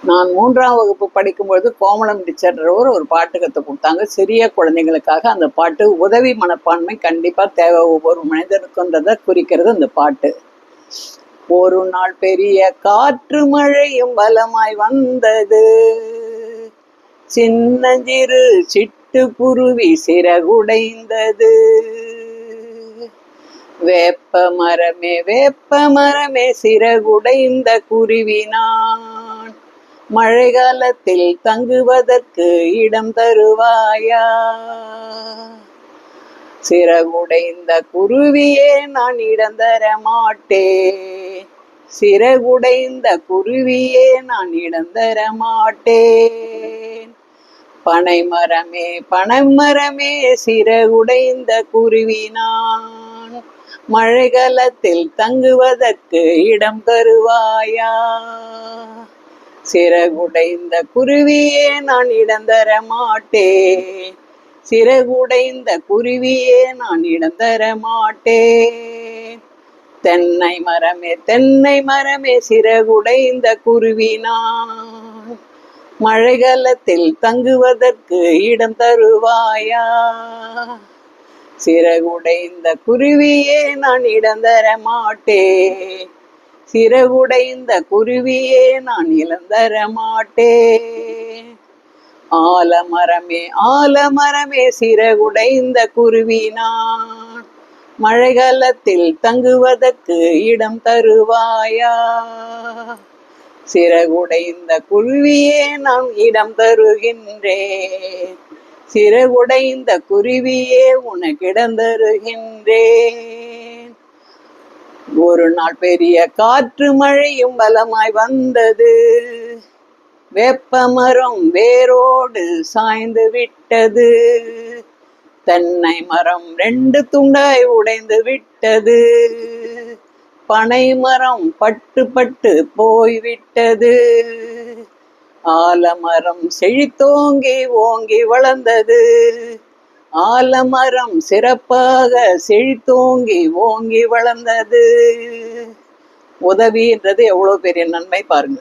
நான் 3ஆம் வகுப்பு படிக்கும்பொழுது கோமளம் டீச்சர்ன்றவர் ஒரு பாட்டு கற்றுக் கொடுத்தாங்க. சிறிய குழந்தைகளுக்காக. அந்த பாட்டு உதவி மனப்பான்மை கண்டிப்பா தேவை ஒவ்வொரு மனிதனுக்குன்றதை குறிக்கிறது அந்த பாட்டு. ஒரு நாள் பெரிய காற்று மழையும் பலமாய் வந்தது, சின்னஞ்சிறு சிட்டு குருவி சிறகுடைந்தது. வேப்ப மரமே சிறகுடைந்த குருவினான், மழை காலத்தில் தங்குவதற்கு இடம் தருவாயா? சிறகுடைந்த குருவியே நான் இடம் தர மாட்டேன், சிறகுடைந்த குருவியே நான் இடம் தர மாட்டேன். பனைமரமே சிறகுடைந்த குருவினான், மழை காலத்தில் தங்குவதற்கு இடம் தருவாயா? சிறகுடைந்த குருவியே நான் இடம் தர மாட்டேன், சிறகுடைந்த குருவியே நான் இடம் தர மாட்டேன். தென்னை மரமே சிறகுடைந்த குருவினான், மழை காலத்தில் தங்குவதற்கு இடம் தருவாயா? சிறகுடைந்த குருவியே நான் இடம் தர மாட்டேன், சிறகுடைந்த குருவியே நான் இடம் தர மாட்டேன். ஆலமரமே சிறகுடைந்த குருவினான், மழை காலத்தில் தங்குவதற்கு இடம் தருவாயா? சிறகுடைந்த குருவியே நான் இடம் தருகின்றேன், சிறகுடைந்த குருவியே உனக்கிடம் தருகின்றேன். ஒரு நாள் பெரிய காற்று மழையும் பலமாய் வந்தது, வேப்பமரம் வேரோடு சாய்ந்து விட்டது, தென்னை மரம் 2 துண்டாய் உடைந்து விட்டது, பனை மரம் பட்டு போய்விட்டது, ஆலமரம் செழித்தோங்கி ஓங்கி வளர்ந்தது, ஆலமரம் சிறப்பாக செழித்தோங்கி ஓங்கி வளர்ந்தது. உதவின்றது எவ்வளவு பெரிய நன்மை பாருங்க.